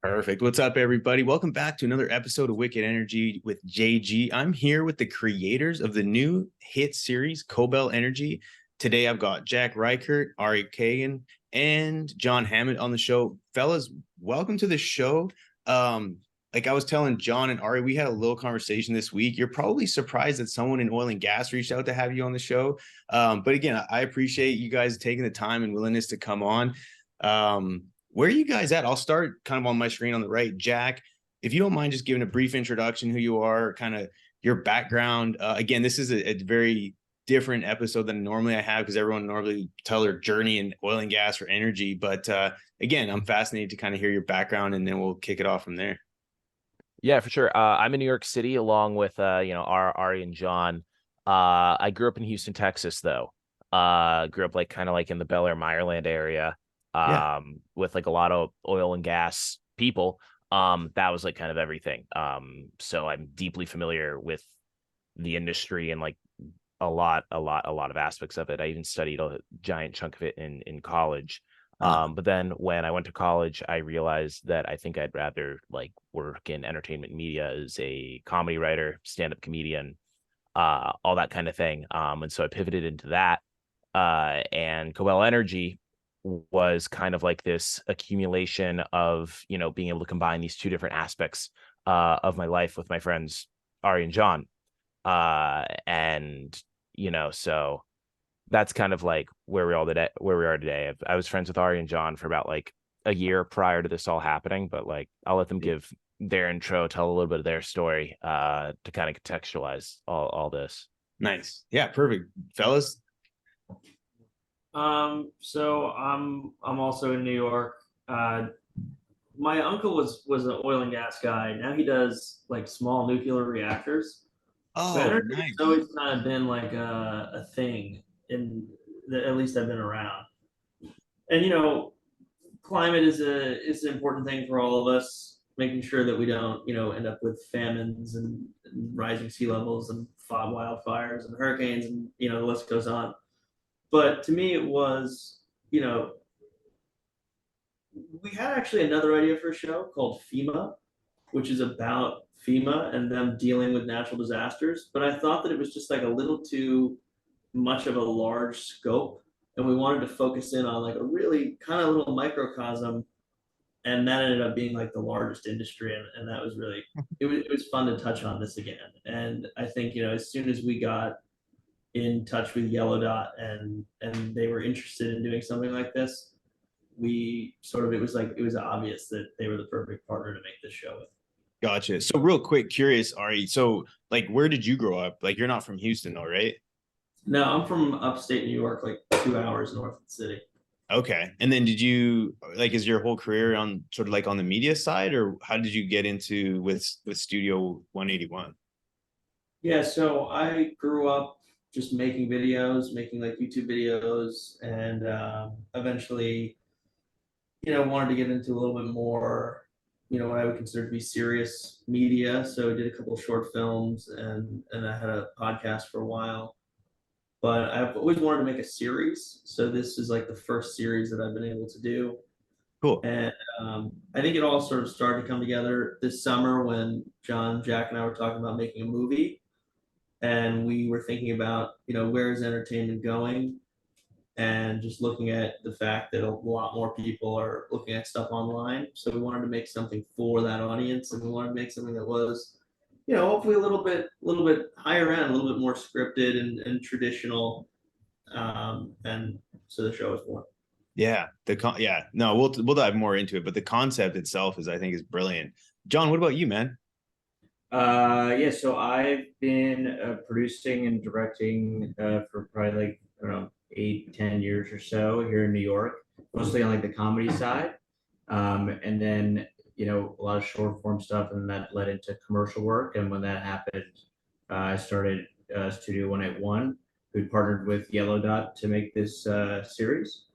Perfect. What's up, everybody? Welcome back to another episode of Wicked Energy with JG. I'm here with the creators of the new hit series, Cobell Energy. Today, I've got Jack Reichert, Ari Cagan, and John Hammond on the show. Fellas, welcome to the show. Like I was telling John and Ari, we had a little conversation this week. You're probably surprised that someone in oil and gas reached out to have you on the show. But again, I appreciate you guys taking the time and willingness to come on. Where are you guys at? I'll start kind of on my screen on the right. Jack, if you don't mind just giving a brief introduction, who you are, kind of your background. Again, this is a very different episode than normally I have because everyone normally tell their journey in oil and gas or energy. But again, I'm fascinated to kind of hear your background, and then we'll kick it off from there. Yeah, for sure. I'm in New York City along with Ari and John. I grew up in Houston, Texas, though. Grew up kind of in the Bel Air, Meyerland area. Yeah. With a lot of oil and gas people. That was kind of everything. So I'm deeply familiar with the industry and a lot of aspects of it. I even studied a giant chunk of it in college. But then when I went to college, I realized that I think I'd rather work in entertainment media as a comedy writer, stand-up comedian, all that kind of thing. And so I pivoted into that. And Cobell Energy was kind of this accumulation of being able to combine these two different aspects of my life with my friends Ari and John, and so that's kind of where we are today. I was friends with Ari and John for about a year prior to this all happening, but I'll let them give their intro, tell a little bit of their story to kind of contextualize all this. Nice. Yeah, perfect. Fellas. So I'm also in New York. My uncle was an oil and gas guy. Now he does small nuclear reactors. Oh, So energy nice. has always kind of been a thing at least I've been around. And climate is an important thing for all of us, making sure that we don't end up with famines and rising sea levels and wildfires and hurricanes and the list goes on. But to me, it was, we had actually another idea for a show called FEMA, which is about FEMA and them dealing with natural disasters. But I thought that it was just a little too much of a large scope. And we wanted to focus in on a really kind of little microcosm. And that ended up being the largest industry. And that was really, it was fun to touch on this again. And I think, as soon as we got in touch with Yellow Dot and they were interested in doing something like this, it was obvious that they were the perfect partner to make this show with. Gotcha. So real quick, curious, Ari. So where did you grow up? You're not from Houston though, right? No, I'm from upstate New York, 2 hours north of the city. Okay. And then did you is your whole career on sort of on the media side, or how did you get into with Studio 181? Yeah, so I grew up just making videos, making YouTube videos, and eventually, wanted to get into a little bit more, what I would consider to be serious media. So I did a couple of short films and I had a podcast for a while. But I've always wanted to make a series. So this is the first series that I've been able to do. Cool. And I think it all sort of started to come together this summer when John, Jack, and I were talking about making a movie. And we were thinking about, where is entertainment going? And just looking at the fact that a lot more people are looking at stuff online. So we wanted to make something for that audience. And we wanted to make something that was, hopefully a little bit higher end, a little bit more scripted and traditional. And so the show is born. Yeah. No, we'll dive more into it, but the concept itself I think is brilliant. John, what about you, man? Yeah, so I've been producing and directing for probably I don't know 8-10 years or so here in New York, mostly on the comedy side, and then a lot of short form stuff, and that led into commercial work. And when that happened, I started Studio 181. We partnered with Yellow Dot to make this series.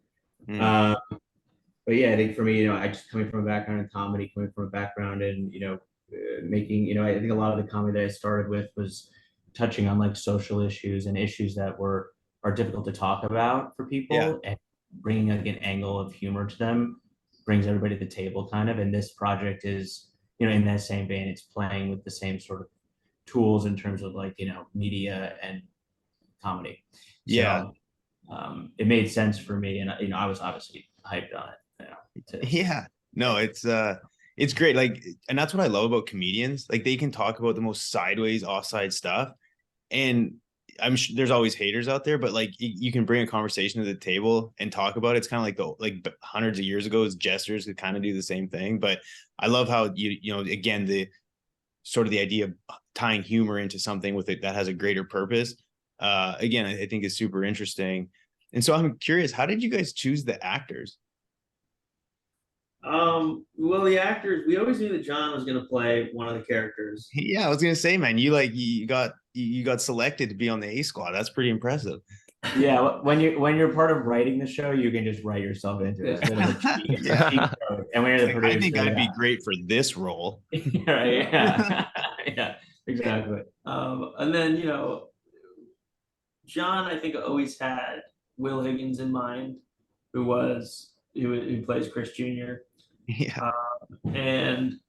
But yeah, I think for me, I just coming from a background in comedy, coming from a background in making, I think a lot of the comedy that I started with was touching on social issues and issues that are difficult to talk about for people, and bringing an angle of humor to them brings everybody to the table kind of. And this project is, in that same vein, it's playing with the same sort of tools in terms of like, media and comedy. Yeah. So it made sense for me, and I was obviously hyped on it. Too. Yeah. No, it's great. Like, and that's what I love about comedians. Like, they can talk about the most sideways, offside stuff, and I'm sure there's always haters out there, but like you can bring a conversation to the table and talk about it. It's kind of like hundreds of years ago, as jesters could kind of do the same thing. But I love how again, the sort of the idea of tying humor into something with it that has a greater purpose. Again, I think is super interesting. And so I'm curious, how did you guys choose the actors? Well, the actors, we always knew that John was going to play one of the characters. Yeah, I was gonna say, man, you got selected to be on the A squad. That's pretty impressive. Yeah, when you're part of writing the show, you can just write yourself into it. Yeah. And when you're the producer, I think I'd be great for this role. Right? Yeah, yeah, exactly. And then John, I think, always had Will Higgins in mind, who plays Chris Jr. Yeah. And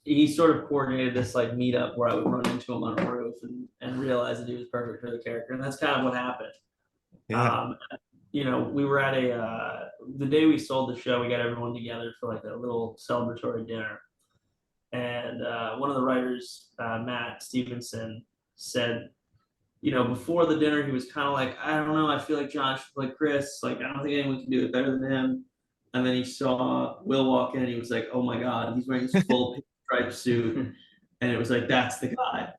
he sort of coordinated this like meetup where I would run into him on a roof and realize that he was perfect for the character, and that's kind of what happened. Yeah. We were at the day we sold the show, we got everyone together for like a little celebratory dinner. And one of the writers, Matt Stevenson, said, before the dinner, he was kind of like, I don't know, I feel like John should play Chris. Like, I don't think anyone can do it better than him. And then he saw Will walk in and he was like, oh my God, he's wearing this full pinstripe suit. And it was like, that's the guy.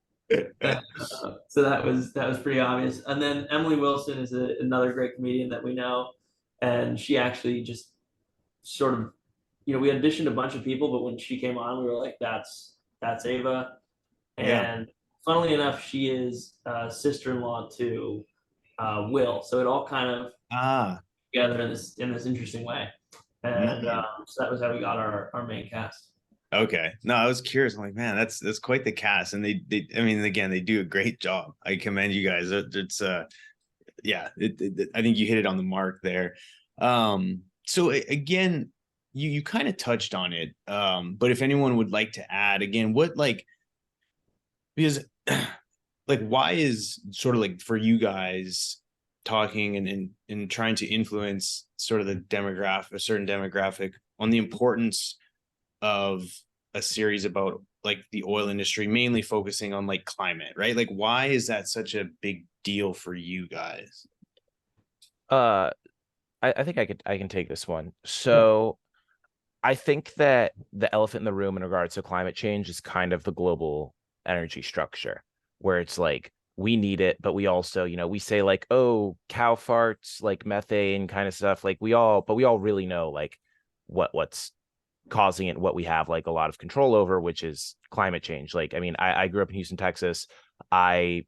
So that was pretty obvious. And then Emily Wilson is another great comedian that we know. And she actually just sort of, we auditioned a bunch of people, but when she came on, we were like, that's Ava. And funnily enough, she is sister-in-law to Will. So it all kind of together in this interesting way. And so that was how we got our main cast. Okay. No, I was curious. I'm like, man, that's quite the cast. And they I mean, again, they do a great job. I commend you guys. It's yeah, I think you hit it on the mark there. So again, you kind of touched on it. But if anyone would like to add again, because like, why is sort of like for you guys talking and trying to influence sort of a certain demographic on the importance of a series about like the oil industry, mainly focusing on like climate, right? Like, why is that such a big deal for you guys? I think I can take this one. So I think that the elephant in the room in regards to climate change is kind of the global energy structure, where it's like we need it, but we also, we say like, oh, cow farts, like methane kind of stuff. Like we all really know like what's causing it, what we have like a lot of control over, which is climate change. Like, I mean, I grew up in Houston, Texas. I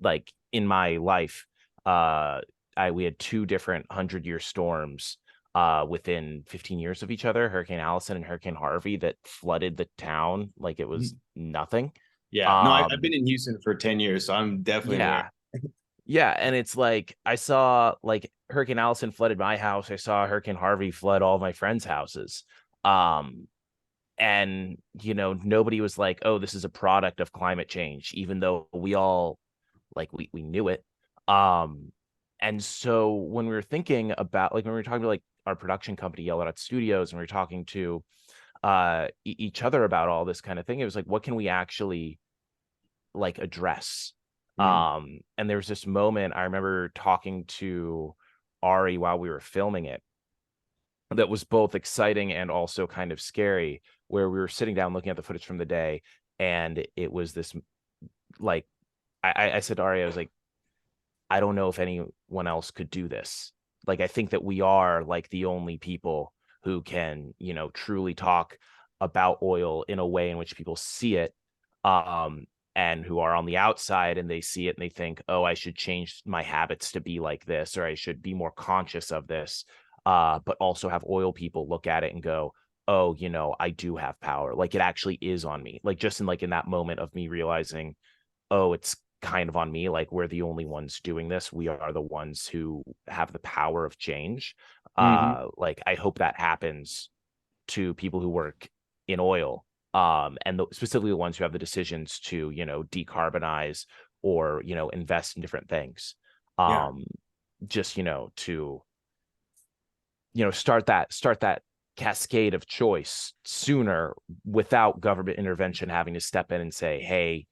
like in my life, we had two different 100-year storms within 15 years of each other, Hurricane Allison and Hurricane Harvey, that flooded the town like it was nothing. Yeah, no, I've been in Houston for 10 years, so I'm definitely aware. Yeah, and it's like I saw like Hurricane Allison flooded my house. I saw Hurricane Harvey flood all of my friends' houses. And nobody was like, oh, this is a product of climate change, even though we all like we knew it. And so when we were thinking about like when we were talking to like our production company, Yellow Dot Studios, and we were talking to each other about all this kind of thing, it was like, what can we actually like address? And there was this moment I remember talking to Ari while we were filming it that was both exciting and also kind of scary, where we were sitting down looking at the footage from the day, and it was this like I said to Ari, I was like, I don't know if anyone else could do this. Like, I think that we are like the only people who can, truly talk about oil in a way in which people see it, and who are on the outside and they see it and they think, oh, I should change my habits to be like this, or I should be more conscious of this, but also have oil people look at it and go, oh, I do have power. Like, it actually is on me. Like, just in that moment of me realizing, oh, it's kind of on me. Like, we're the only ones doing this. We are the ones who have the power of change. Like, I hope that happens to people who work in oil, and specifically the ones who have the decisions to, decarbonize or, invest in different things. Just, to, start that cascade of choice sooner without government intervention having to step in and say, hey,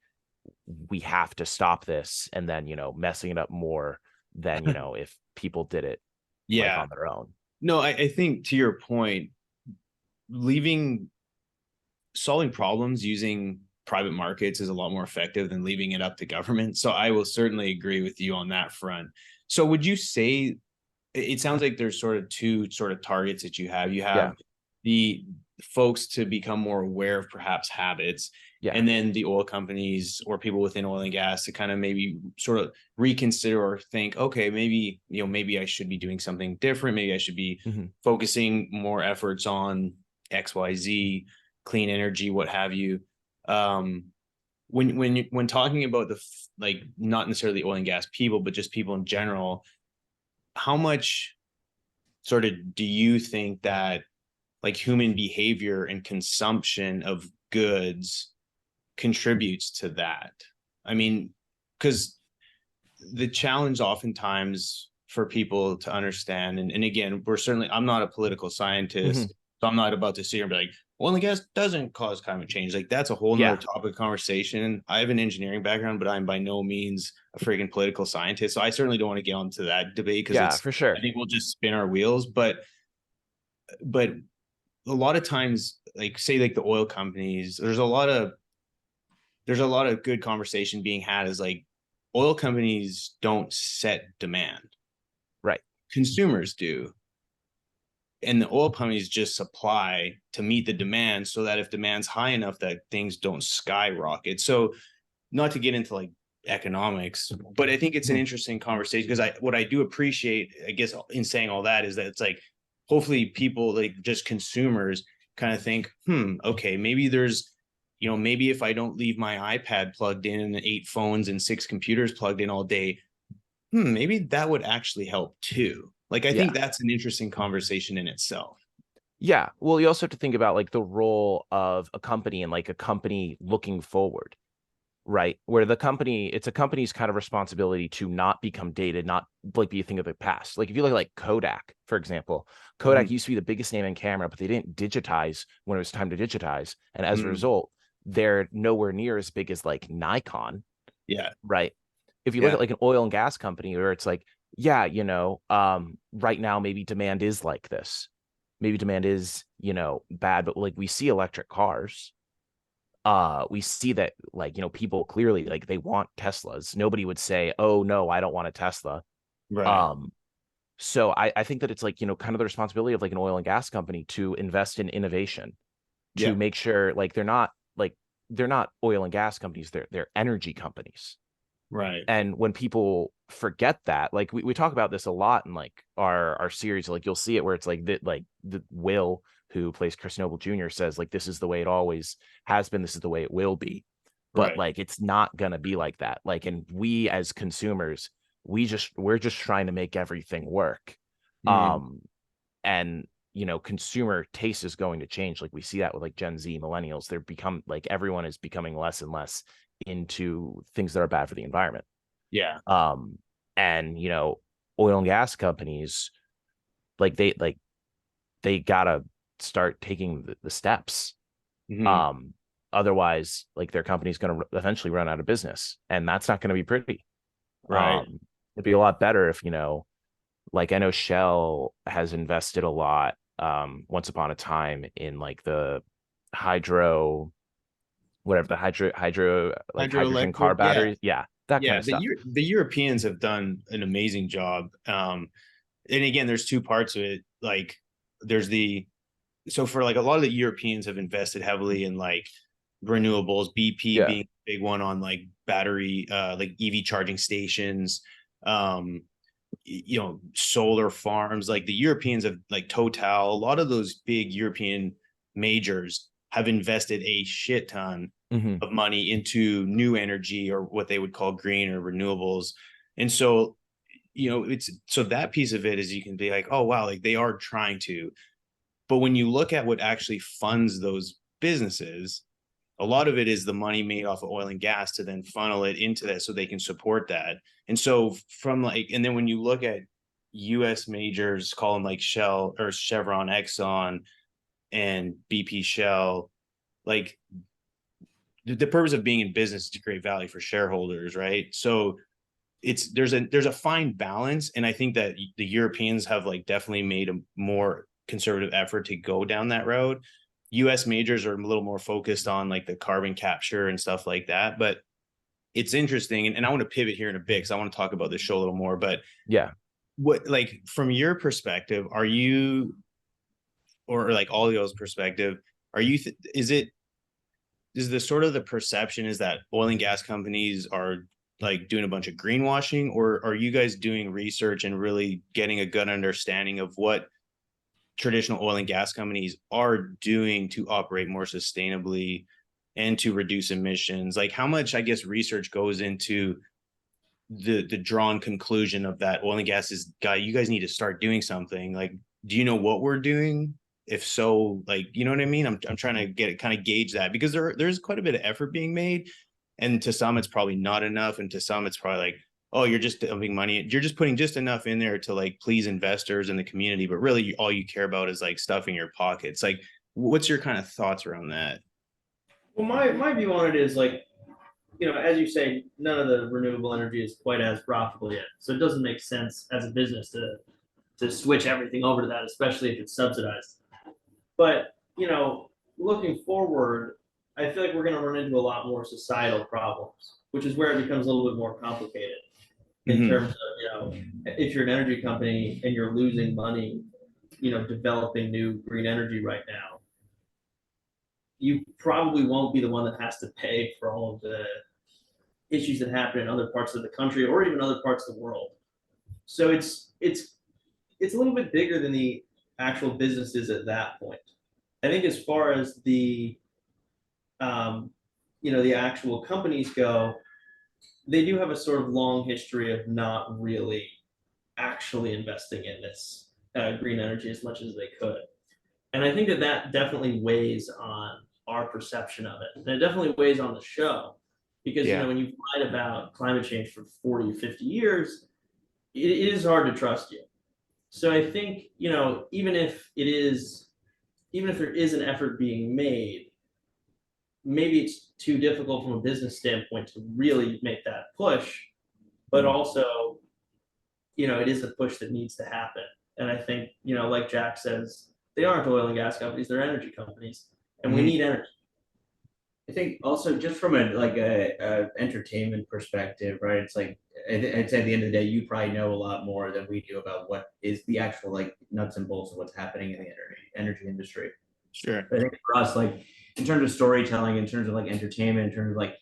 we have to stop this, and then, messing it up more than, if people did it like on their own. No, I think to your point, solving problems using private markets is a lot more effective than leaving it up to government. So I will certainly agree with you on that front. So would you say, it sounds like there's sort of two sort of targets that you have. You have the folks to become more aware of perhaps habits, and then the oil companies or people within oil and gas to kind of maybe sort of reconsider or think, okay, maybe, maybe I should be doing something different. Maybe I should be focusing more efforts on XYZ, clean energy, what have you. When talking about like not necessarily oil and gas people, but just people in general, how much sort of do you think that like human behavior and consumption of goods contributes to that? I mean, because the challenge oftentimes for people to understand, and again, I'm not a political scientist, so I'm not about to sit here and be like, oil and gas doesn't cause climate change. Like that's a whole nother topic of conversation. I have an engineering background, but I'm by no means a freaking political scientist. So I certainly don't want to get onto that debate because it's for sure. I think we'll just spin our wheels. But a lot of times, like say like the oil companies, there's a lot of good conversation being had is like oil companies don't set demand. Right. Consumers do. And the oil companies just supply to meet the demand so that if demand's high enough that things don't skyrocket. So not to get into like economics, but I think it's an interesting conversation because what I do appreciate, I guess, in saying all that is that it's like, hopefully people like just consumers kind of think, okay, maybe there's, maybe if I don't leave my iPad plugged in and 8 phones and 6 computers plugged in all day, maybe that would actually help too. Like, I think that's an interesting conversation in itself. Yeah. Well, you also have to think about like the role of a company and like a company looking forward, right? Where it's a company's kind of responsibility to not become dated, not like be a thing of the past. Like if you look at like Kodak, for example, Kodak used to be the biggest name in camera, but they didn't digitize when it was time to digitize. And as a result, they're nowhere near as big as like Nikon. Yeah. Right. If you look at like an oil and gas company where it's like, right now, maybe demand is like this. Maybe demand is, bad, but like we see electric cars. We see that like, people clearly like they want Teslas. Nobody would say, oh no, I don't want a Tesla. Right. So I think that it's like, kind of the responsibility of like an oil and gas company to invest in innovation to make sure like they're not oil and gas companies, they're energy companies. Right. And when people forget that, like we talk about this a lot in like our series, like you'll see it where it's like that, like the Will, who plays Chris Noble Jr., says like, this is the way it always has been. This is the way it will be. But like, it's not going to be like that. Like, and we as consumers, we're just trying to make everything work. And, consumer taste is going to change. Like we see that with like Gen Z, millennials, everyone is becoming less and less into things that are bad for the environment. Yeah. And oil and gas companies, like they gotta start taking the steps. Otherwise, like their company's gonna eventually run out of business, and that's not gonna be pretty. Right. It'd be a lot better if like I know Shell has invested a lot once upon a time in like the hydrogen car batteries. That kind of stuff. The Europeans have done an amazing job. And again, there's two parts of it. Like there's so for like a lot of the Europeans have invested heavily in like renewables, BP being a big one on like battery, like EV charging stations, solar farms. Like the Europeans have like Total, a lot of those big European majors have invested a shit ton of money into new energy, or what they would call green or renewables. And so, it's so that piece of it is you can be like, oh wow, like they are trying to. But when you look at what actually funds those businesses, a lot of it is the money made off of oil and gas to then funnel it into that so they can support that. And so from like, and then when you look at US majors, call them like Shell or Chevron, Exxon, and BP Shell, like the purpose of being in business is to create value for shareholders, right? So there's a fine balance, and I think that the Europeans have like definitely made a more conservative effort to go down that road. US majors are a little more focused on like the carbon capture and stuff like that, but it's interesting, and I want to pivot here in a bit because I want to talk about this show a little more. But yeah, what, like, from your perspective, are you, or like all y'all's perspective, are you is the sort of the perception is that oil and gas companies are like doing a bunch of greenwashing, or are you guys doing research and really getting a good understanding of what traditional oil and gas companies are doing to operate more sustainably and to reduce emissions? Like, how much, I guess, research goes into the drawn conclusion of that oil and gas is, you guys need to start doing something? Like, do you know what we're doing? If so, like, you know what I mean? I'm trying to kind of gauge that, because there's quite a bit of effort being made, and to some it's probably not enough, and to some it's probably like, oh, you're just dumping money, you're just putting just enough in there to like please investors in the community, but really all you care about is like stuffing your pockets. Like, what's your kind of thoughts around that? Well, my view on it is like, as you say, none of the renewable energy is quite as profitable yet. So it doesn't make sense as a business to switch everything over to that, especially if it's subsidized. But, looking forward, I feel like we're going to run into a lot more societal problems, which is where it becomes a little bit more complicated in terms of, if you're an energy company and you're losing money, developing new green energy right now, you probably won't be the one that has to pay for all of the issues that happen in other parts of the country or even other parts of the world. So it's a little bit bigger than the actual businesses at that point. I think as far as the the actual companies go, they do have a sort of long history of not really actually investing in this green energy as much as they could. And I think that definitely weighs on our perception of it. And it definitely weighs on the show, because, when you've lied about climate change for 40 or 50 years, it is hard to trust you. So I think, even if there is an effort being made, maybe it's too difficult from a business standpoint to really make that push, but also, it is a push that needs to happen. And I think, like Jack says, they aren't oil and gas companies, they're energy companies, and we need energy. I think also just from a entertainment perspective, right? It's like, I'd say at the end of the day, you probably know a lot more than we do about what is the actual like nuts and bolts of what's happening in the energy industry. Sure. But I think for us, like in terms of storytelling, in terms of like entertainment, in terms of like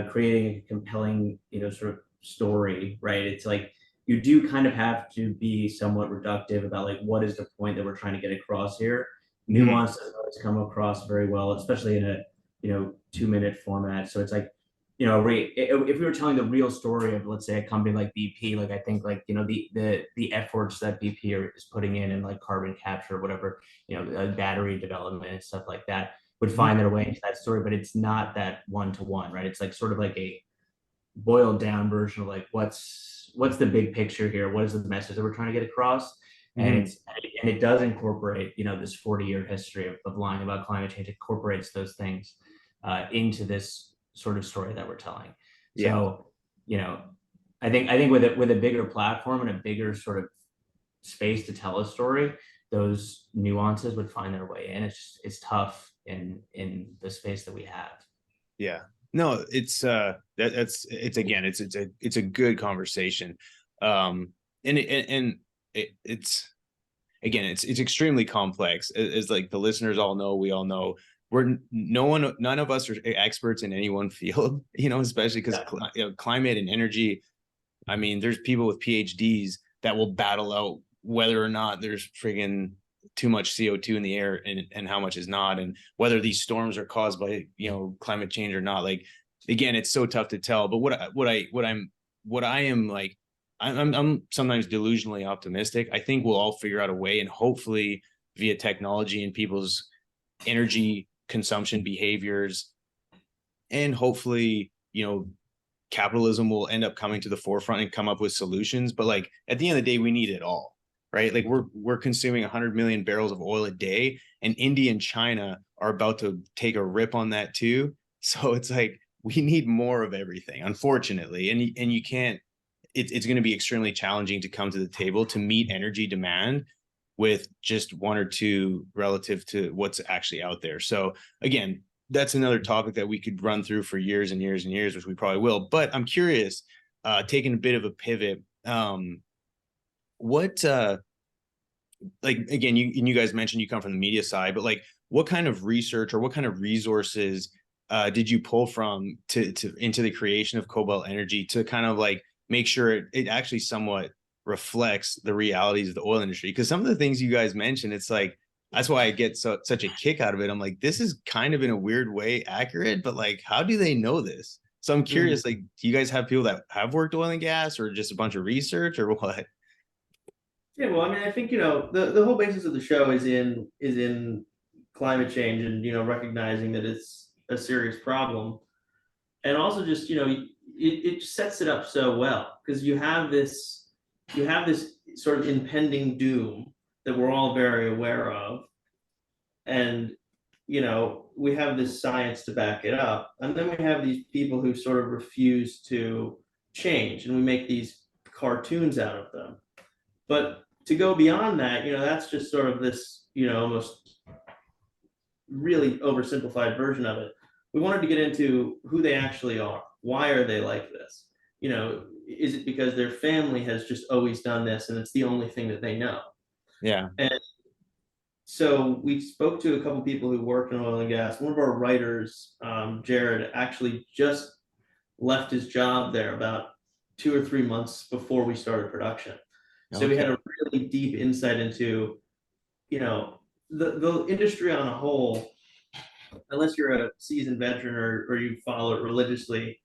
creating a compelling, sort of story, right? It's like you do kind of have to be somewhat reductive about like what is the point that we're trying to get across here. Nuance doesn't always come across very well, especially in a 2-minute format. So it's like, if we were telling the real story of, let's say, a company like BP, like I think like, the efforts that BP is putting in like carbon capture, whatever, battery development and stuff like that would find their way into that story, but it's not that one-to-one, right? It's like sort of like a boiled down version of like, what's the big picture here? What is the message that we're trying to get across? And it does incorporate, this 40-year history of lying about climate change. It incorporates those things into this sort of story that we're telling. So, I think with a bigger platform and a bigger sort of space to tell a story, those nuances would find their way in. It's tough in the space that we have. Yeah. No, it's it's a good conversation. It's extremely complex, as like the listeners all know, we all know, none of us are experts in any one field, especially because climate and energy, I mean, there's people with PhDs that will battle out whether or not there's friggin' too much CO2 in the air and how much is not, and whether these storms are caused by climate change or not. Like, again, it's so tough to tell. But I'm sometimes delusionally optimistic. I think we'll all figure out a way, and hopefully via technology and people's energy consumption behaviors. And hopefully, capitalism will end up coming to the forefront and come up with solutions. But like at the end of the day, we need it all, right? Like we're consuming 100 million barrels of oil a day, and India and China are about to take a rip on that too. So it's like we need more of everything, unfortunately. And you can't, it's going to be extremely challenging to come to the table to meet energy demand with just one or two relative to what's actually out there. So again, that's another topic that we could run through for years and years and years, which we probably will. But I'm curious, taking a bit of a pivot, what like again, you guys mentioned you come from the media side, but like what kind of research or what kind of resources did you pull from to into the creation of Cobell Energy to kind of like make sure it actually somewhat reflects the realities of the oil industry? Because some of the things you guys mentioned, it's like, that's why I get such a kick out of it. I'm like, this is kind of in a weird way accurate, but like, how do they know this? So I'm curious, like, do you guys have people that have worked oil and gas, or just a bunch of research, or what? Yeah, well, I mean, I think the whole basis of the show is in climate change, and recognizing that it's a serious problem, and also just it sets it up so well, because you have this sort of impending doom that we're all very aware of, and we have this science to back it up, and then we have these people who sort of refuse to change, and we make these cartoons out of them. But to go beyond that, that's just sort of this almost really oversimplified version of it. We wanted to get into who they actually are. Why are they like this? Is it because their family has just always done this and it's the only thing that they know? Yeah. And so we spoke to a couple people who work in oil and gas. One of our writers, Jared, actually just left his job there about 2 or 3 months before we started production. So we had a really deep insight into, the industry on a whole. Unless you're a seasoned veteran or you follow it religiously,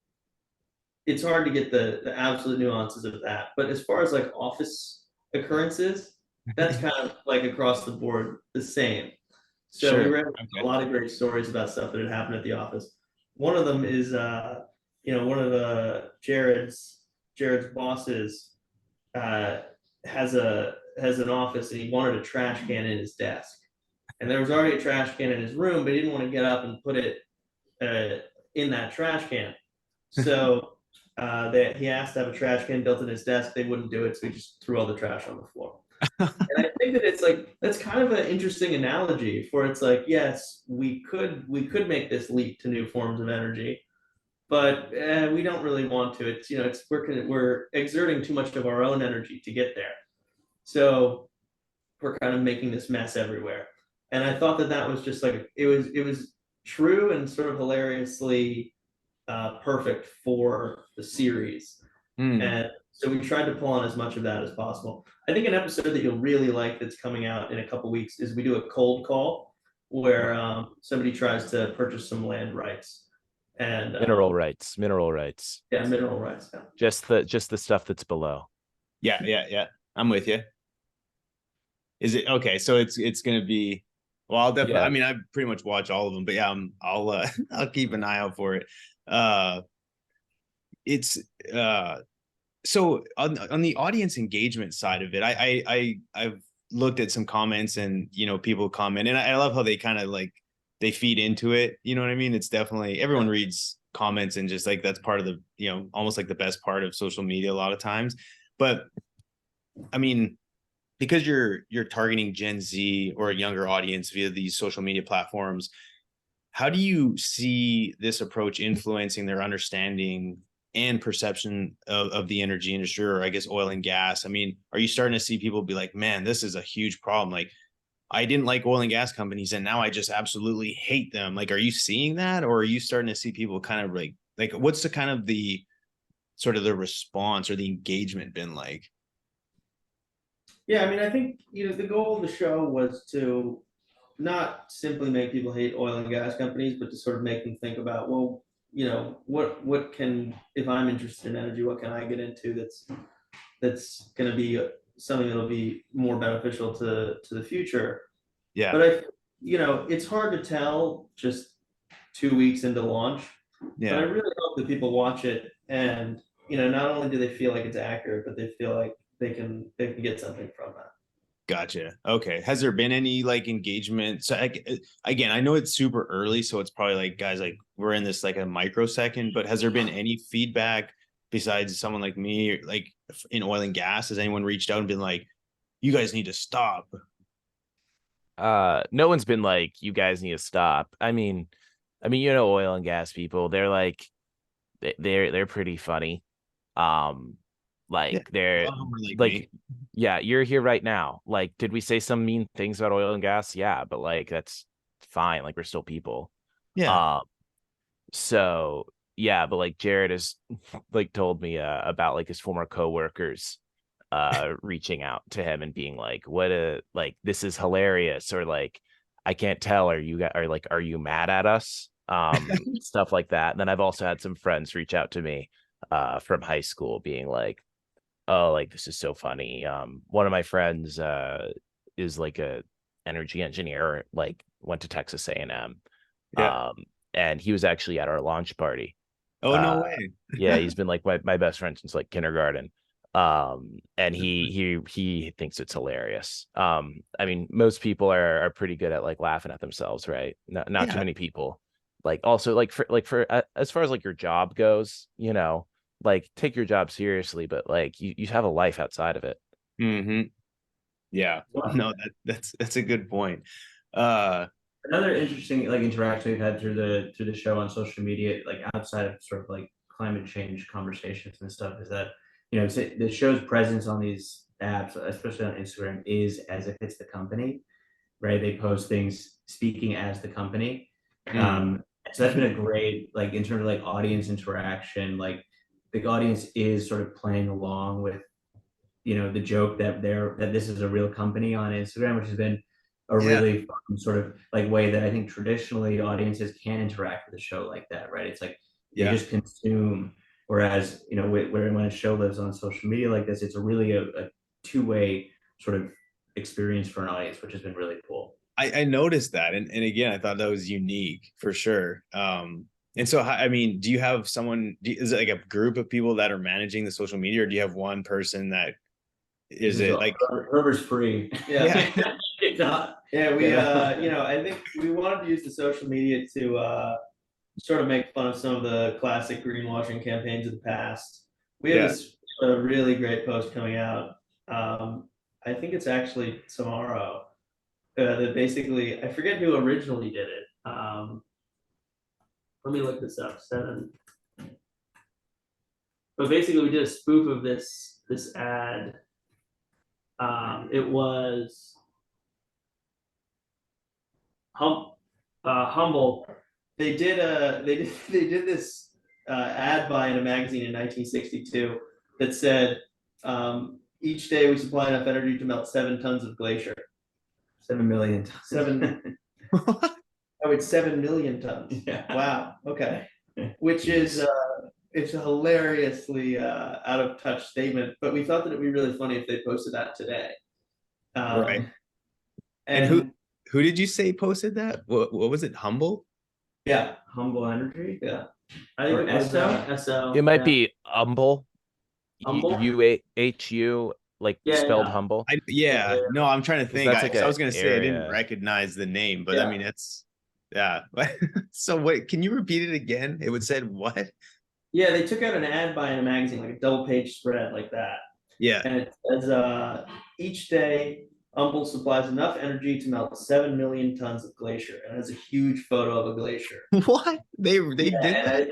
it's hard to get the absolute nuances of that. But as far as like office occurrences, that's kind of like across the board the same. So Sure. we read a lot of great stories about stuff that had happened at the office. One of them is, one of the Jared's bosses has an office, and he wanted a trash can in his desk, and there was already a trash can in his room, but he didn't want to get up and put it in that trash can. So he asked to have a trash can built in his desk. They wouldn't do it, so he just threw all the trash on the floor. And I think that it's like, that's kind of an interesting analogy for, it's like, yes, we could make this leap to new forms of energy, but we don't really want to. It's we're exerting too much of our own energy to get there, so we're kind of making this mess everywhere. And I thought that was just like, it was true and sort of hilariously perfect for the series. And so we tried to pull on as much of that as possible. I think an episode that you'll really like that's coming out in a couple weeks is we do a cold call where somebody tries to purchase some land rights and mineral rights. Yeah, mineral rights. Yeah. Just the stuff that's below. Yeah. I'm with you. Is it okay? So it's gonna be, well, I'll definitely. Yeah. I mean, I pretty much watch all of them, but yeah, I'll keep an eye out for it. It's so on the audience engagement side of it, I've looked at some comments, and people comment, and I love how they kind of like they feed into it. You know what I mean? It's definitely, everyone reads comments, and just like that's part of the almost like the best part of social media a lot of times. But I mean, because you're targeting Gen Z or a younger audience via these social media platforms, how do you see this approach influencing their understanding and perception of the energy industry, or I guess oil and gas? I mean, are you starting to see people be like, man, this is a huge problem. Like, I didn't like oil and gas companies, and now I just absolutely hate them. Like, are you seeing that, or are you starting to see people kind of like what's the kind of the sort of the response or the engagement been like? Yeah, I mean, I think the goal of the show was to not simply make people hate oil and gas companies, but to sort of make them think about, well, what can, if I'm interested in energy, what can I get into that's going to be something that'll be more beneficial to the future. Yeah. But it's hard to tell just 2 weeks into launch. But I Yeah. really hope that people watch it and not only do they feel like it's accurate, but they feel like they can get something from that. Gotcha. Okay. Has there been any like engagement? So again, I know it's super early, so it's probably like, guys, like we're in this like a microsecond, but has there been any feedback besides someone like me, like in oil and gas? Has anyone reached out and been like, you guys need to stop? No one's been like, you guys need to stop. Oil and gas people, they're like, they're pretty funny. Yeah. They're Like like, me. yeah, you're here right now. Like, did we say some mean things about oil and gas? Yeah, but like that's fine. Like, we're still people. Yeah. Um, so yeah, but like Jared has like told me about like his former coworkers reaching out to him and being like, this is hilarious, or like, I can't tell, are you mad at us? Stuff like that. And then I've also had some friends reach out to me from high school being like, oh, like this is so funny. One of my friends is like a energy engineer, like went to Texas A&M. Yeah. And he was actually at our launch party. Oh, no way. Yeah, he's been like my best friend since like kindergarten. And he thinks it's hilarious. Most people are pretty good at like laughing at themselves, right? Not too Yeah. many people. Like also for as far as like your job goes, like take your job seriously, but like you have a life outside of it. Mm-hmm. Yeah. No, that's a good point. Uh Another interesting like interaction we've had through the show on social media, like outside of sort of like climate change conversations and stuff, is that the show's presence on these apps, especially on Instagram, is as if it's the company, right? They post things speaking as the company. So that's been a great, like in terms of like audience interaction, like the audience is sort of playing along with the joke that this is a real company on Instagram, which has been a yeah. really fun sort of like way that I think traditionally audiences can interact with a show like that, right? It's like they Yeah. just consume, whereas when a show lives on social media like this, it's a really a two-way sort of experience for an audience, which has been really cool. I noticed that, and again, I thought that was unique for sure. And so I mean, do you have someone? Is it like a group of people that are managing the social media, or do you have one person that is it like? Whoever's free? Yeah. It's not. Yeah, I think we wanted to use the social media to sort of make fun of some of the classic greenwashing campaigns of the past. We have Yeah. this really great post coming out. I think it's actually tomorrow. That basically, I forget who originally did it. Let me look this up. But basically, we did a spoof of this ad. It was Humble. They did this ad buy in a magazine in 1962 that said, each day we supply enough energy to melt 7 tons of glacier. 7 million. 7. Oh, it's 7 million tons. Yeah. Wow. Okay. Which is it's a hilariously out of touch statement, but we thought that it'd be really funny if they posted that today. Right. And who did you say posted that? What was it? Humble? Yeah. Humble Energy. Yeah. I think it was SO. It might be humble. Humble? UHU, like spelled humble. Yeah. No, I'm trying to think. That's like I was gonna say I didn't area. recognize the name, but I mean it's So wait, can you repeat it again? It would said what? Yeah, they took out an ad buy in a magazine, like a double page spread like that. Yeah. And it says each day Humble supplies enough energy to melt 7 million tons of glacier. And it's a huge photo of a glacier. What? They did that?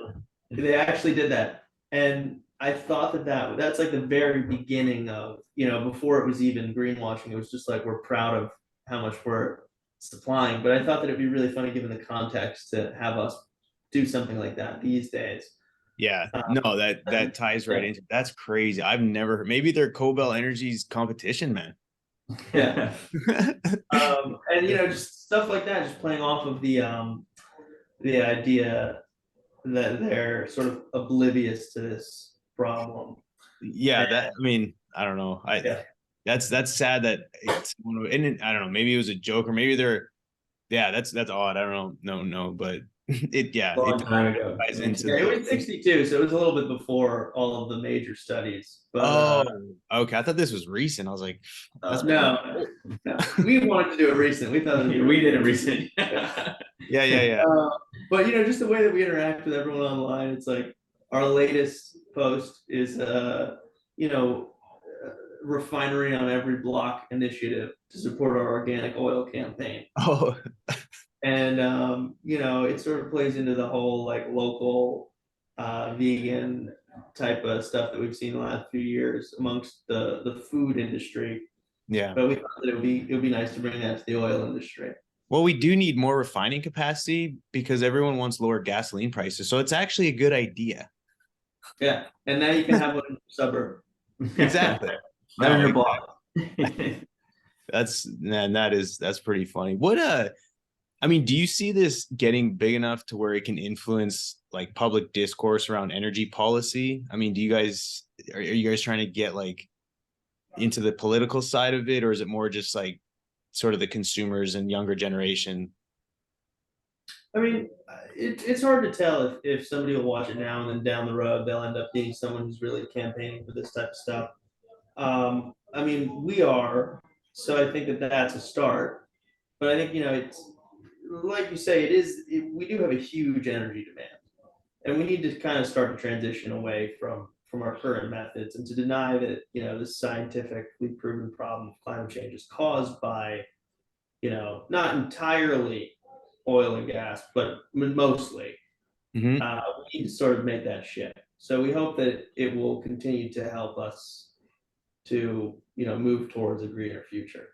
They actually did that. And I thought that's like the very beginning of, before it was even greenwashing. It was just like, we're proud of how much we're supplying. But I thought that it'd be really funny given the context to have us do something like that these days. Yeah, no, that ties right into that's crazy. I've never heard. Maybe they're Cobell Energy's competition, man. Yeah. And just stuff like that, just playing off of the idea that they're sort of oblivious to this problem. Yeah, I mean, I don't know. That's sad that it's, and I don't know, maybe it was a joke or maybe that's odd. I don't know. No, but it Long time ago. ties into Yeah, it was 62, so it was a little bit before all of the major studies. But okay. I thought this was recent. I was like, no, we wanted to do it recent. We thought we did it recent. yeah. But just the way that we interact with everyone online, it's like our latest post is refinery on every block initiative to support our organic oil campaign. Oh, And it sort of plays into the whole like local vegan type of stuff that we've seen the last few years amongst the food industry. yeah. But we thought that it would be nice to bring that to the oil industry. Well, we do need more refining capacity because everyone wants lower gasoline prices. So it's actually a good idea. Yeah, and now you can have one in your suburb. Exactly. Right on your block. That's pretty funny. I mean, do you see this getting big enough to where it can influence like public discourse around energy policy? I mean, are you guys trying to get like into the political side of it, or is it more just like sort of the consumers and younger generation? I mean, it's hard to tell if somebody will watch it now and then down the road they'll end up being someone who's really campaigning for this type of stuff. I mean, we are, so I think that that's a start. But I think it's like you say, we do have a huge energy demand, and we need to kind of start to transition away from our current methods and to deny that this scientifically proven problem of climate change is caused by not entirely oil and gas, but mostly. Mhm. We need to sort of make that shift. So we hope that it will continue to help us to move towards a greener future.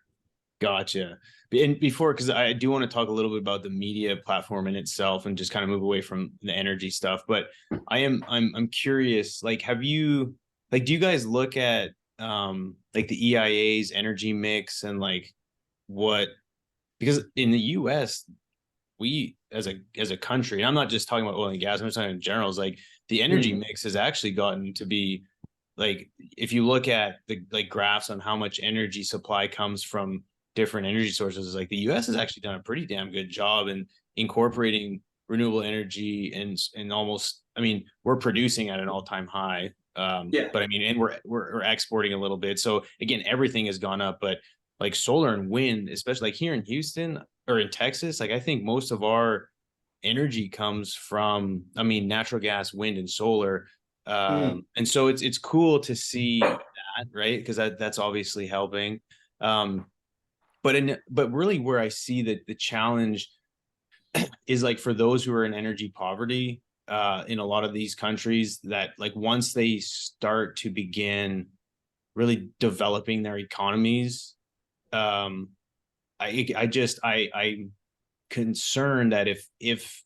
Gotcha. And before, because I do want to talk a little bit about the media platform in itself and just kind of move away from the energy stuff. But I'm curious, like, do you guys look at like the EIA's energy mix and like because in the US, we as a country, and I'm not just talking about oil and gas, I'm just talking in general, is like the energy mix has actually gotten to be like, if you look at the like graphs on how much energy supply comes from different energy sources, like the US has actually done a pretty damn good job in incorporating renewable energy and almost, I mean, we're producing at an all-time high. But I mean, and we're exporting a little bit. So again, everything has gone up, but like solar and wind, especially like here in Houston or in Texas, like I think most of our energy comes from, I mean, natural gas, wind, and solar. And so it's cool to see that, right? Because that's obviously helping. But really where I see that the challenge is like for those who are in energy poverty in a lot of these countries, that like once they start to begin really developing their economies, I'm concerned that if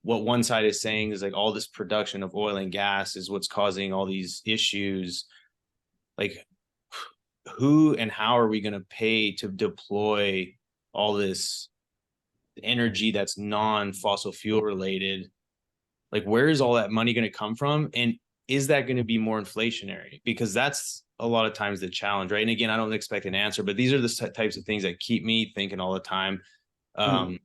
what one side is saying is like all this production of oil and gas is what's causing all these issues, like who and how are we going to pay to deploy all this energy that's non-fossil fuel related? Like, where is all that money going to come from? And is that going to be more inflationary? Because that's a lot of times the challenge, right? And again, I don't expect an answer, but these are the types of things that keep me thinking all the time. And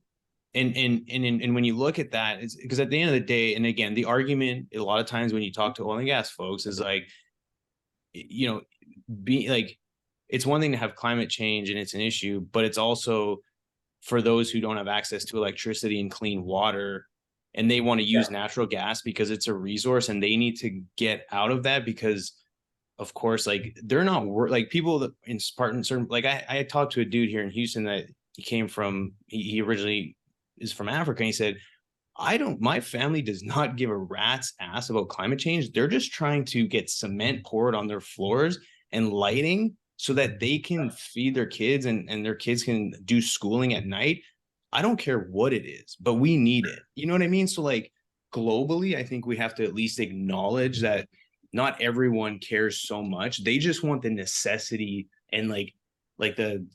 when you look at that, it's because at the end of the day, and again, the argument a lot of times when you talk to oil and gas folks is like, be like, it's one thing to have climate change and it's an issue, but it's also for those who don't have access to electricity and clean water, and they want to use natural gas because it's a resource and they need to get out of that because, of course, like they're not like people that in Spartan certain, like I talked to a dude here in Houston that he originally is from Africa, and he said, my family does not give a rat's ass about climate change. They're just trying to get cement poured on their floors and lighting so that they can feed their kids and their kids can do schooling at night. I don't care what it is, but we need it. You know what I mean? So like globally, I think we have to at least acknowledge that not everyone cares so much. They just want the necessity and like the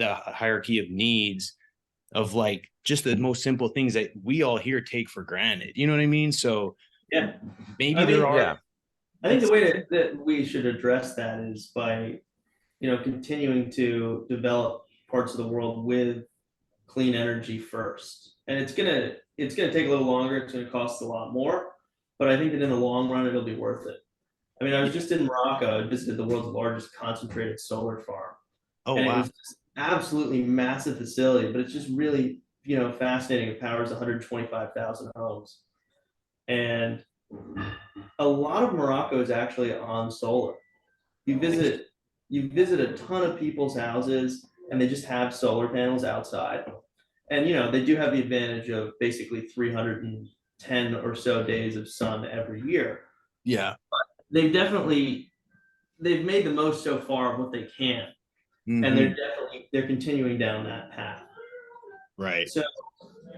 hierarchy of needs of like just the most simple things that we all here take for granted. You know what I mean? So maybe I there are. I think the way that we should address that is by continuing to develop parts of the world with clean energy first. And it's gonna take a little longer. It's gonna cost a lot more, but I think that in the long run, it'll be worth it. I mean, I was just in Morocco. I visited the world's largest concentrated solar farm, Oh and it wow. was just absolutely massive facility. But it's just really fascinating. It powers 125,000 homes, and a lot of Morocco is actually on solar. You visit a ton of people's houses, and they just have solar panels outside. And they do have the advantage of basically 310 or so days of sun every year. Yeah. They've made the most so far of what they can, and Mhm. they're continuing down that path. Right. So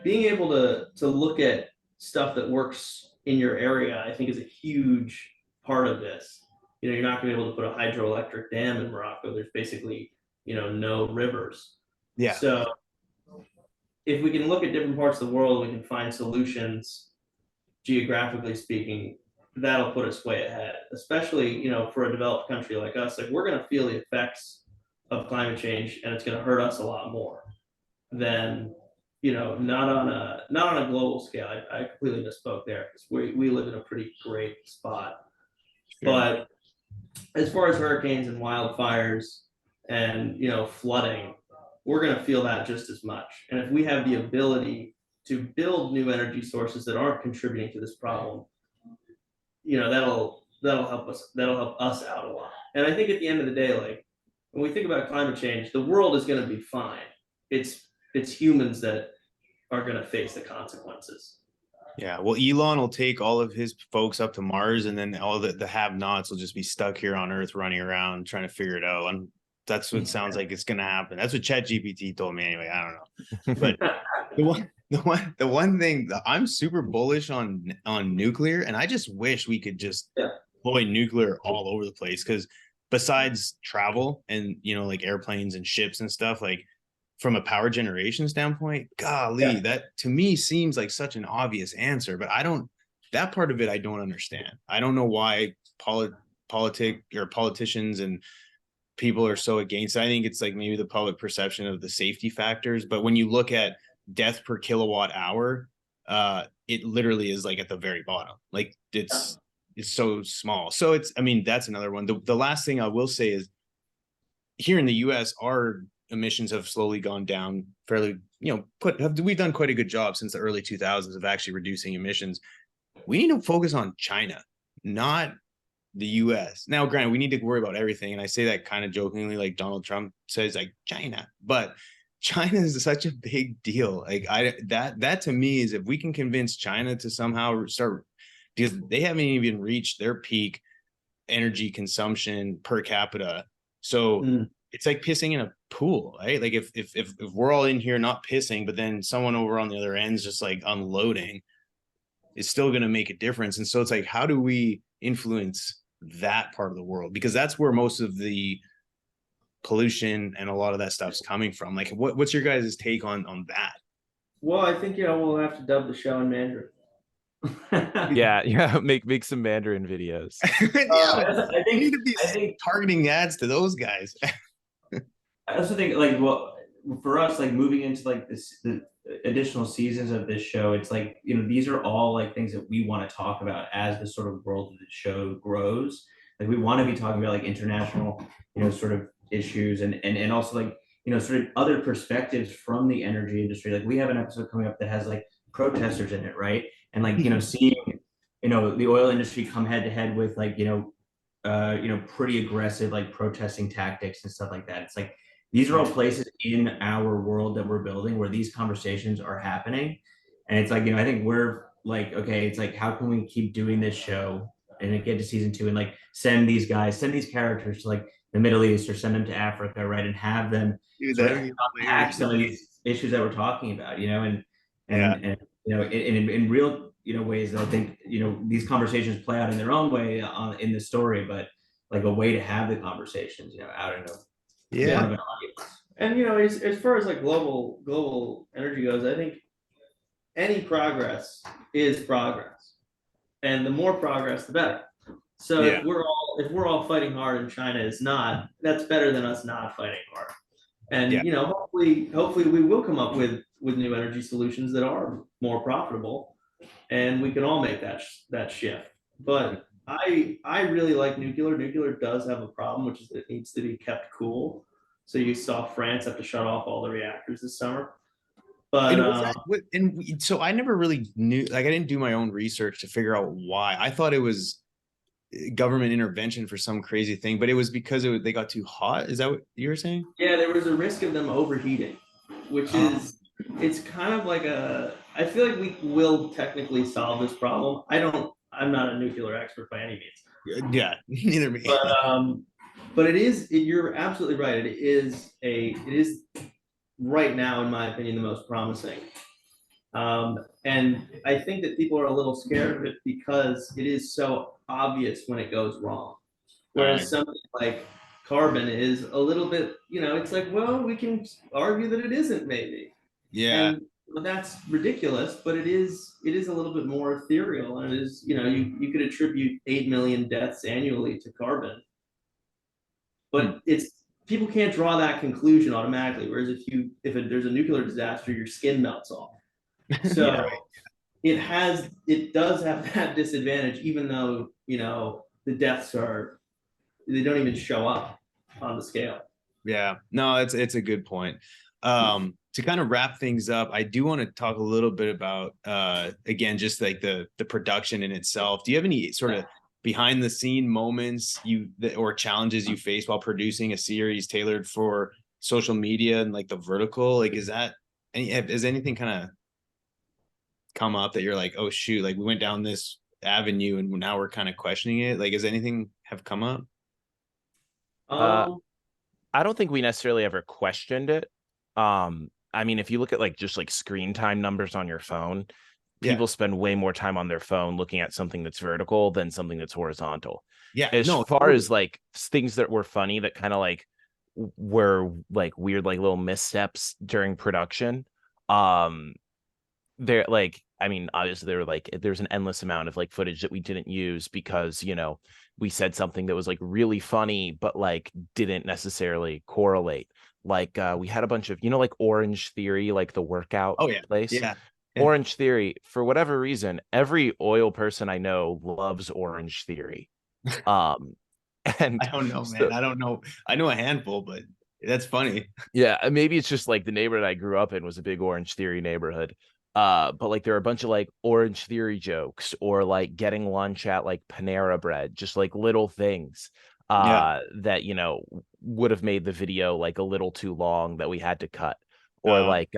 being able to look at stuff that works in your area, I think, is a huge part of this. You're not going to be able to put a hydroelectric dam in Morocco. There's basically no rivers. Yeah. So if we can look at different parts of the world, we can find solutions, geographically speaking, that'll put us way ahead, especially for a developed country like us. Like, we're going to feel the effects of climate change, and it's going to hurt us a lot more than not on a global scale. I completely misspoke there, because we live in a pretty great spot. Sure. But as far as hurricanes and wildfires and flooding, we're going to feel that just as much. And if we have the ability to build new energy sources that aren't contributing to this problem, that'll help us. That'll help us out a lot. And I think at the end of the day, like, when we think about climate change, the world is going to be fine. It's humans that are going to face the consequences. Yeah. Well, Elon will take all of his folks up to Mars, and then all the have-nots will just be stuck here on Earth running around trying to figure it out. And that's what it sounds like it's going to happen. That's what ChatGPT told me anyway. I don't know. But the one thing that I'm super bullish on nuclear, and I just wish we could just deploy nuclear all over the place, because besides travel and like airplanes and ships and stuff, like from a power generation standpoint, golly, that to me seems like such an obvious answer, but that part of it I don't understand. I don't know why politicians and people are so against it. I think it's like maybe the public perception of the safety factors, but when you look at death per kilowatt hour, it literally is like at the very bottom. Like, it's so small. So that's another one. The last thing I will say is, here in the US, our emissions have slowly gone down fairly, we've done quite a good job since the early 2000s of actually reducing emissions. We need to focus on China, not the US. Now, granted, we need to worry about everything, and I say that kind of jokingly, like Donald Trump says, like, China, but China is such a big deal. Like, that to me is, if we can convince China to somehow start, because they haven't even reached their peak energy consumption per capita. So it's like pissing in a pool, right? Like, if we're all in here not pissing, but then someone over on the other end is just like unloading, it's still going to make a difference. And so it's like, how do we influence that part of the world? Because that's where most of the pollution and a lot of that stuff's coming from. Like, what's your guys' take on that? Well, I think we'll have to dub the show in Mandarin. yeah, make some Mandarin videos. I think we need to be targeting ads to those guys. I also think, like, well, for us, like, moving into like the additional seasons of this show, it's like, these are all like things that we want to talk about as the sort of world of the show grows. Like, we want to be talking about like international, sort of issues, and also like, sort of other perspectives from the energy industry. Like, we have an episode coming up that has like protesters in it, right? And like, seeing, the oil industry come head to head with like, pretty aggressive like protesting tactics and stuff like that. It's like, these are all places in our world that we're building where these conversations are happening. And it's like, I think we're like, okay, it's like, how can we keep doing this show and get to season 2 and like send these characters to like the Middle East, or send them to Africa, right? And have them sort of unpack some of these issues that we're talking about, and in real, ways that I think, these conversations play out in their own way in the story, but like a way to have the conversations, out in and as far as like global energy goes, I think any progress is progress, and the more progress, the better. So Yeah. if we're all fighting hard and China is not, that's better than us not fighting hard. And Yeah. hopefully we will come up with new energy solutions that are more profitable, and we can all make that shift. But I really like nuclear. Nuclear does have a problem, which is that it needs to be kept cool. So you saw France have to shut off all the reactors this summer. But so I never really knew, like, I didn't do my own research to figure out why. I thought it was government intervention for some crazy thing, but it was because they got too hot. Is that what you were saying? Yeah, there was a risk of them overheating, which is, it's kind of like I feel like we will technically solve this problem. I'm not a nuclear expert by any means. Yeah, neither me. But you're absolutely right. It is right now, in my opinion, the most promising. And I think that people are a little scared of it because it is so obvious when it goes wrong. Whereas something like carbon is a little bit, it's like, well, we can argue that it isn't, maybe. Yeah. And that's ridiculous, but it is a little bit more ethereal. And it is, you could attribute 8 million deaths annually to carbon. But people can't draw that conclusion automatically. Whereas if there's a nuclear disaster, your skin melts off. So Yeah, right. it does have that disadvantage, even though, the deaths they don't even show up on the scale. Yeah, no, it's a good point. To kind of wrap things up, I do want to talk a little bit about again, just like the production in itself. Do you have any sort of behind the scene moments or challenges you face while producing a series tailored for social media and like the vertical? Like, is anything kind of come up that you're like, oh shoot, like we went down this avenue and now we're kind of questioning it? Like, has anything have come up? I don't think we necessarily ever questioned it. I mean, if you look at like just like screen time numbers on your phone, people spend way more time on their phone looking at something that's vertical than something that's horizontal. Yeah. As far as like things that were funny that kind of like were like weird, like little missteps during production, they're like, I mean, obviously there were like, there's an endless amount of like footage that we didn't use because, we said something that was like really funny, but like didn't necessarily correlate. Like we had a bunch of, like Orange Theory, like the workout place. Yeah. Orange Theory, for whatever reason, every oil person I know loves Orange Theory. And I don't know, man. I don't know. I know a handful, but that's funny. Yeah, maybe it's just like the neighborhood I grew up in was a big Orange Theory neighborhood. But like there are a bunch of like Orange Theory jokes or like getting lunch at like Panera Bread, just like little things that would have made the video like a little too long that we had to cut. Or like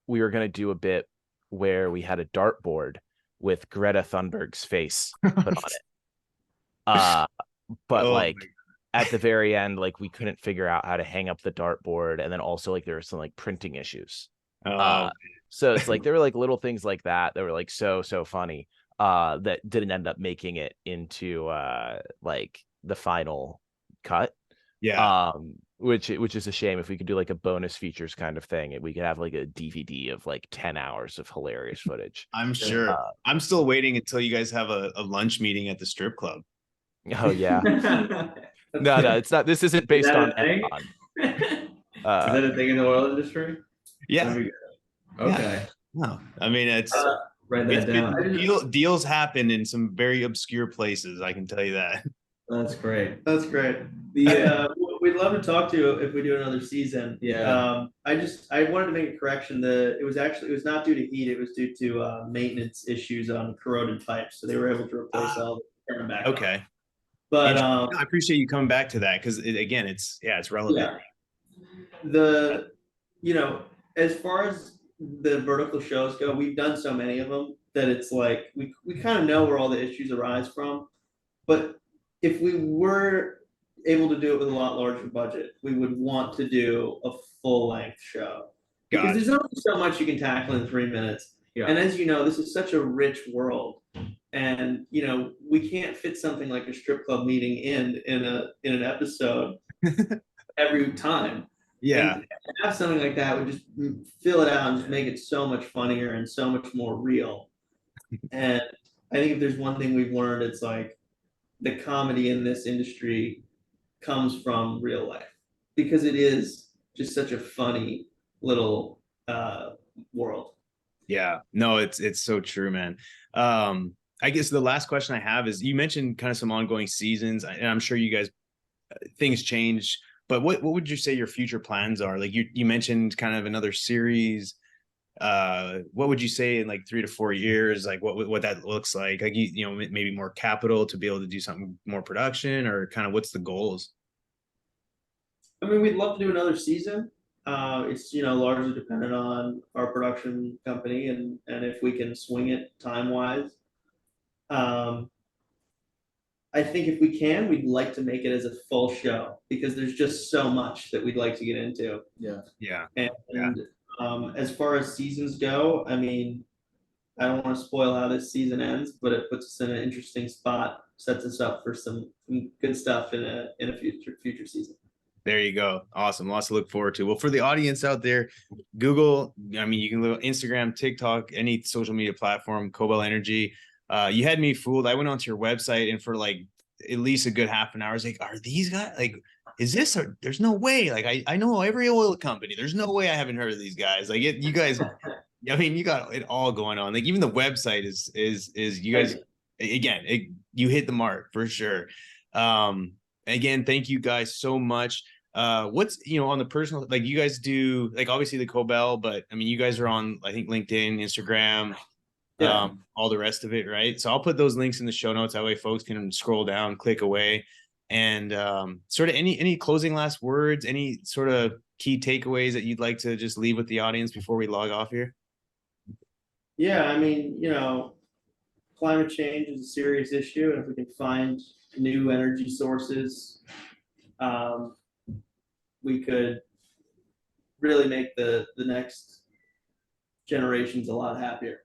we were gonna do a bit where we had a dartboard with Greta Thunberg's face put on it. But like at the very end, like we couldn't figure out how to hang up the dartboard, and then also like there were some like printing issues. So it's like there were like little things like that were like so funny that didn't end up making it into like the final cut. Yeah. Which is a shame. If we could do like a bonus features kind of thing, we could have like a DVD of like 10 hours of hilarious footage. I'm sure. I'm still waiting until you guys have a lunch meeting at the strip club. Oh yeah. No, it's not. This isn't based on Enron. Is that a thing in the oil industry? Yeah. Okay. No, I mean it's write that down. Deals happen in some very obscure places. I can tell you that. That's great. That's great. We'd love to talk to you if we do another season. Yeah. I wanted to make a correction. It was not due to heat. It was due to maintenance issues on corroded pipes. So they were able to replace all the turn them back. Okay. On. But I appreciate you coming back to that because again, it's relevant. Yeah. As far as the vertical shows go, we've done so many of them that it's like we kind of know where all the issues arise from. But if we were able to do it with a lot larger budget, we would want to do a full length show because there's only so much you can tackle in 3 minutes. Yeah. And as you know, this is such a rich world, and we can't fit something like a strip club meeting in an episode every time. Yeah. And have something like that would just fill it out and just make it so much funnier and so much more real. And I think if there's one thing we've learned, it's like the comedy in this industry comes from real life, because it is just such a funny little world. Yeah, no, it's so true, man. I guess the last question I have is, you mentioned kind of some ongoing seasons, and I'm sure you guys, things change, but what would you say your future plans are? Like you mentioned kind of another series. What would you say in like 3 to 4 years, like what that looks like you know, maybe more capital to be able to do something more production, or kind of what's the goals? I mean, we'd love to do another season. It's, you know, largely dependent on our production company and if we can swing it time wise. Um, I think if we can, we'd like to make it as a full show, because there's just so much that we'd like to get into. Yeah. Yeah. And as far as seasons go, I mean, I don't want to spoil how this season ends, but it puts us in an interesting spot, sets us up for some good stuff in a future season. There you go. Awesome. Lots to look forward to. Well, for the audience out there, Google, I mean, you can look Instagram, TikTok, any social media platform, Cobell Energy. You had me fooled. I went onto your website, and for like at least a good half an hour, I was like, are these guys like, is this, there's no way. Like, I know every oil company. There's no way I haven't heard of these guys. Like you guys, I mean, you got it all going on. Like even the website is you guys, again, you hit the mark for sure. Again, thank you guys so much. What's, you know, on the personal, like you guys do, like obviously the Cobell, but I mean, you guys are on, I think, LinkedIn, Instagram, all the rest of it, right? So I'll put those links in the show notes. That way folks can scroll down, click away, and sort of any closing last words, any sort of key takeaways that you'd like to just leave with the audience before we log off here? Yeah, I mean, you know, climate change is a serious issue, and if we can find new energy sources, we could really make the next generations a lot happier.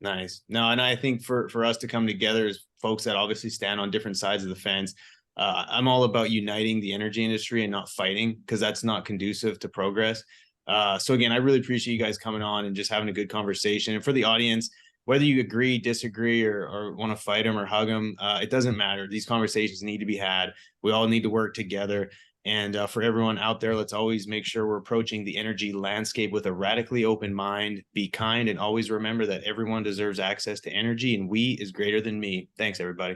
Nice. No, and I think for us to come together as folks that obviously stand on different sides of the fence, I'm all about uniting the energy industry and not fighting, because that's not conducive to progress. So again, I really appreciate you guys coming on and just having a good conversation. And for the audience, whether you agree, disagree, or want to fight them or hug them, it doesn't matter. These conversations need to be had. We all need to work together. And for everyone out there, let's always make sure we're approaching the energy landscape with a radically open mind. Be kind, and always remember that everyone deserves access to energy, and we is greater than me. Thanks, everybody.